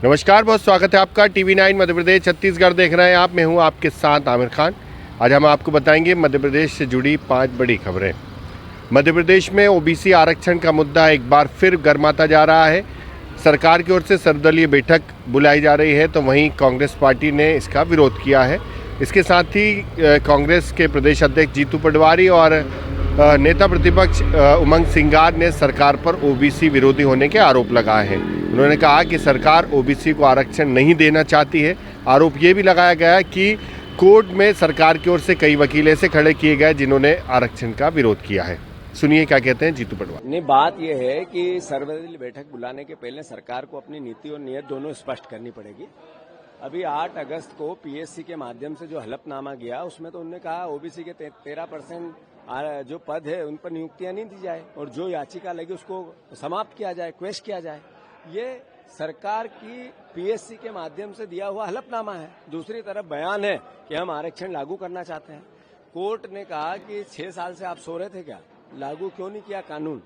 नमस्कार, बहुत स्वागत है आपका। TV9 मध्य प्रदेश छत्तीसगढ़ देख रहे हैं आप। मैं हूं आपके साथ आमिर खान। आज हम आपको बताएंगे मध्य प्रदेश से जुड़ी 5 बड़ी खबरें। मध्य प्रदेश में ओबीसी आरक्षण का मुद्दा एक बार फिर गर्माता जा रहा है। सरकार की ओर से सर्वदलीय बैठक बुलाई जा रही है, तो वहीं कांग्रेस पार्टी ने इसका विरोध किया है। इसके साथ ही कांग्रेस के प्रदेश अध्यक्ष जीतू पटवारी और नेता प्रतिपक्ष उमंग सिंगार ने सरकार पर ओबीसी विरोधी होने के आरोप लगाए हैं। उन्होंने कहा कि सरकार ओबीसी को आरक्षण नहीं देना चाहती है। आरोप ये भी लगाया गया कि कोर्ट में सरकार की ओर से कई वकील ऐसे खड़े किए गए जिन्होंने आरक्षण का विरोध किया है। सुनिए क्या कहते हैं जीतू पटवारी। नहीं, बात यह है कि सर्वदलीय बैठक बुलाने के पहले सरकार को अपनी नीति और नीयत दोनों स्पष्ट करनी पड़ेगी। अभी 8 अगस्त को पीएससी के माध्यम से जो हलफनामा गया, उसमें तो उन्होंने कहा ओबीसी के 13% जो पद है उन पर नियुक्तियां नहीं दी जाए और जो याचिका लगी उसको समाप्त किया जाए, क्वेश किया जाए। ये सरकार की पीएससी के माध्यम से दिया हुआ हलफनामा है। दूसरी तरफ बयान है कि हम आरक्षण लागू करना चाहते हैं। कोर्ट ने कहा कि 6 साल से आप सो रहे थे क्या? लागू क्यों नहीं किया कानून?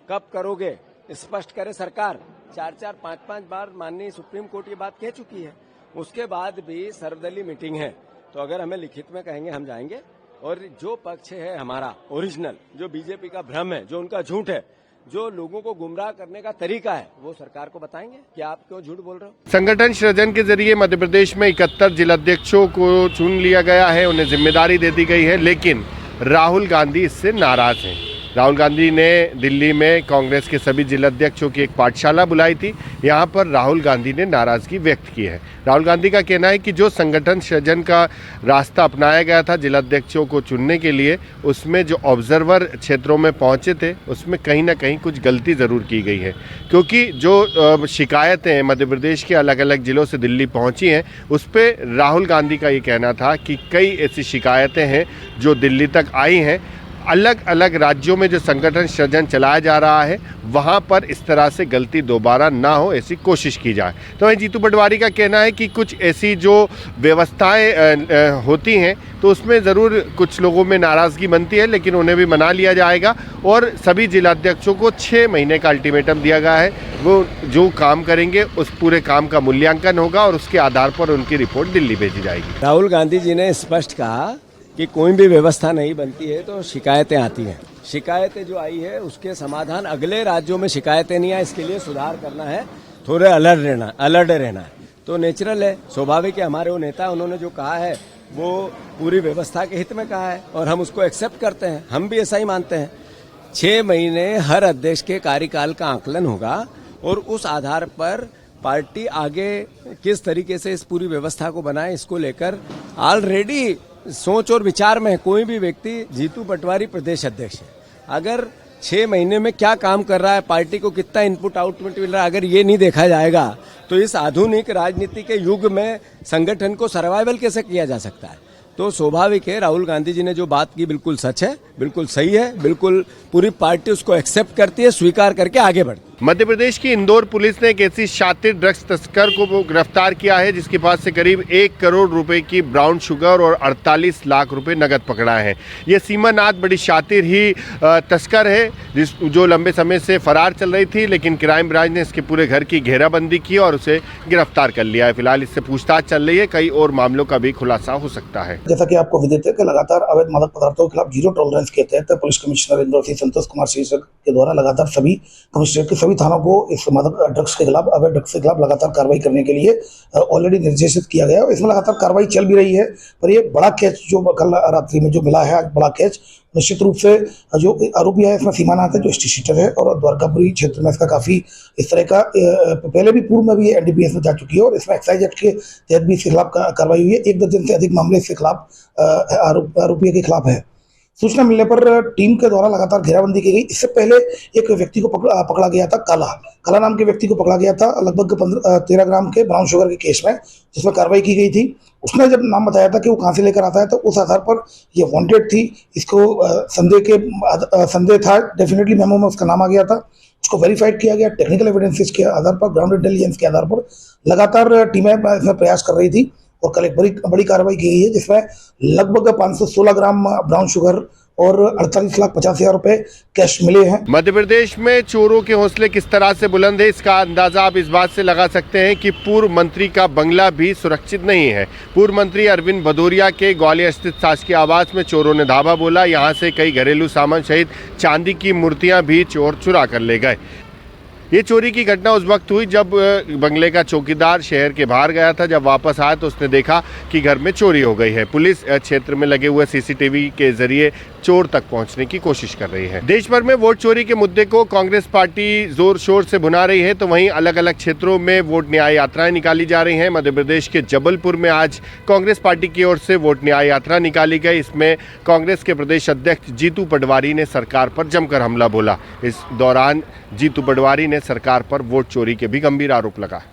कब करोगे? स्पष्ट करे सरकार। 4-4, 5-5 बार माननीय सुप्रीम कोर्ट ये बात कह चुकी है। उसके बाद भी सर्वदलीय मीटिंग है, तो अगर हमें लिखित में कहेंगे हम जाएंगे। और जो पक्ष है हमारा ओरिजिनल, जो बीजेपी का भ्रम है, जो उनका झूठ है, जो लोगों को गुमराह करने का तरीका है, वो सरकार को बताएंगे कि आप क्यों झूठ बोल रहे हो। संगठन सृजन के जरिए मध्य प्रदेश में 71 जिलाध्यक्षों को चुन लिया गया है, उन्हें जिम्मेदारी दे दी गई है, लेकिन राहुल गांधी इससे नाराज हैं। राहुल गांधी ने दिल्ली में कांग्रेस के सभी जिलाध्यक्षों की एक पाठशाला बुलाई थी। यहाँ पर राहुल गांधी ने नाराजगी व्यक्त की है। राहुल गांधी का कहना है कि जो संगठन सृजन का रास्ता अपनाया गया था जिलाध्यक्षों को चुनने के लिए, उसमें जो ऑब्जर्वर क्षेत्रों में पहुंचे थे उसमें कहीं ना कहीं कुछ गलती ज़रूर की गई है, क्योंकि जो शिकायतें मध्य प्रदेश के अलग अलग जिलों से दिल्ली पहुंची हैं, उस पर राहुल गांधी का ये कहना था कि कई ऐसी शिकायतें हैं जो दिल्ली तक आई हैं। अलग अलग राज्यों में जो संगठन सृजन चलाया जा रहा है, वहाँ पर इस तरह से गलती दोबारा ना हो, ऐसी कोशिश की जाए। तो वहीं जीतू पटवारी का कहना है कि कुछ ऐसी जो व्यवस्थाएं होती हैं तो उसमें ज़रूर कुछ लोगों में नाराज़गी बनती है, लेकिन उन्हें भी मना लिया जाएगा और सभी जिलाध्यक्षों को 6 महीने का अल्टीमेटम दिया गया है। वो जो काम करेंगे उस पूरे काम का मूल्यांकन होगा और उसके आधार पर उनकी रिपोर्ट दिल्ली भेजी जाएगी। राहुल गांधी जी ने स्पष्ट कहा कि कोई भी व्यवस्था नहीं बनती है तो शिकायतें आती हैं। शिकायतें जो आई है उसके समाधान अगले राज्यों में शिकायतें नहीं आए, इसके लिए सुधार करना है, थोड़े अलर्ट रहना है। तो नेचुरल है, स्वाभाविक है। हमारे वो नेता, उन्होंने जो कहा है वो पूरी व्यवस्था के हित में कहा है और हम उसको एक्सेप्ट करते हैं। हम भी ऐसा ही मानते हैं। 6 महीने हर अध्यक्ष के कार्यकाल का आकलन होगा और उस आधार पर पार्टी आगे किस तरीके से इस पूरी व्यवस्था को बनाए, इसको लेकर ऑलरेडी सोच और विचार में कोई भी व्यक्ति, जीतू पटवारी प्रदेश अध्यक्ष है, अगर 6 महीने में क्या काम कर रहा है, पार्टी को कितना इनपुट आउटपुट मिल रहा है, अगर ये नहीं देखा जाएगा तो इस आधुनिक राजनीति के युग में संगठन को सर्वाइवल कैसे किया जा सकता है। तो स्वाभाविक है, राहुल गांधी जी ने जो बात की बिल्कुल सच है, बिल्कुल सही है, बिल्कुल पूरी पार्टी उसको एक्सेप्ट करती है, स्वीकार करके आगे बढ़ती है। मध्य प्रदेश की इंदौर पुलिस ने एक ऐसी शातिर ड्रग्स तस्कर को गिरफ्तार किया है जिसके पास से करीब 1 करोड़ रुपए की ब्राउन शुगर और 48 लाख रुपए नगद पकड़ा है। ये सीमानाथ बड़ी शातिर ही तस्कर है जो लंबे समय से फरार चल रही थी, लेकिन क्राइम ब्रांच ने इसके पूरे घर की घेराबंदी की और उसे गिरफ्तार कर लिया है। फिलहाल इससे पूछताछ चल रही है, कई और मामलों का भी खुलासा हो सकता है। जैसा कि आपको विदित है कि लगातार अवैध मादक पदार्थों के खिलाफ जीरो टॉलरेंस के तहत पुलिस कमिश्नर इंदौर श्री संतोष कुमार शीर्षक के द्वारा लगातार सभी कमिश्नरेट के सभी थानों को इस मादक ड्रग्स के खिलाफ, अवैध ड्रग्स के खिलाफ लगातार कार्रवाई करने के लिए ऑलरेडी निर्देशित किया गया है। इसमें लगातार कार्रवाई चल भी रही है। पर ये बड़ा कैच जो कल रात्रि में जो मिला है, आज बड़ा कैच निश्चित रूप से जो आरोपी है इसमें सीमानाथ है, जो स्टेट शीटर है और द्वारकापुरी क्षेत्र में इसका काफी इस तरह का पहले भी पूर्व में भी एनडीपीएस में जा चुकी है और इसमें एक्साइज एक्ट के तहत भी इसके खिलाफ कार्रवाई हुई है। 1 दर्जन से अधिक मामले इसके खिलाफ आरोपी के खिलाफ है। सूचना मिलने पर टीम के द्वारा लगातार घेराबंदी की गई। इससे पहले एक व्यक्ति को पकड़ा गया था, काला नाम के व्यक्ति को पकड़ा गया था लगभग 13 ग्राम के ब्राउन शुगर के केस में, जिसमें कार्रवाई की गई थी। उसने जब नाम बताया था कि वो कहाँ से लेकर आता है, तो उस आधार पर ये वांटेड थी। इसको संदेह था, डेफिनेटली मेमो में उसका नाम आ गया था। उसको वेरीफाइड किया गया टेक्निकल एविडेंसेस के आधार पर, ग्राउंड इंटेलिजेंस के आधार पर लगातार टीमें इसमें प्रयास कर रही थी और कल एक बड़ी कार्रवाई की गई है जिसमें लगभग 516 ग्राम ब्राउन शुगर और 48,50,000 रुपए कैश मिले हैं। मध्य प्रदेश में चोरों के हौसले किस तरह से बुलंद है, इसका अंदाजा आप इस बात से लगा सकते हैं कि पूर्व मंत्री का बंगला भी सुरक्षित नहीं है। पूर्व मंत्री अरविंद भदौरिया के ग्वालियर स्थित शासकीय आवास में चोरों ने धावा बोला। यहां से कई घरेलू सामान सहित चांदी की मूर्तियां भी चोर चुरा कर ले गए। ये चोरी की घटना उस वक्त हुई जब बंगले का चौकीदार शहर के बाहर गया था। जब वापस आया तो उसने देखा कि घर में चोरी हो गई है। पुलिस क्षेत्र में लगे हुए सीसीटीवी के जरिए चोर तक पहुंचने की कोशिश कर रही है। देश भर में वोट चोरी के मुद्दे को कांग्रेस पार्टी जोर शोर से भुना रही है, तो वहीं अलग अलग क्षेत्रों में वोट न्याय यात्राएं निकाली जा रही हैं। मध्य प्रदेश के जबलपुर में आज कांग्रेस पार्टी की ओर से वोट न्याय यात्रा निकाली गई। इसमें कांग्रेस के प्रदेश अध्यक्ष जीतू पटवारी ने सरकार पर जमकर हमला बोला। इस दौरान जीतू पटवारी ने सरकार पर वोट चोरी के भी गंभीर आरोप लगाए।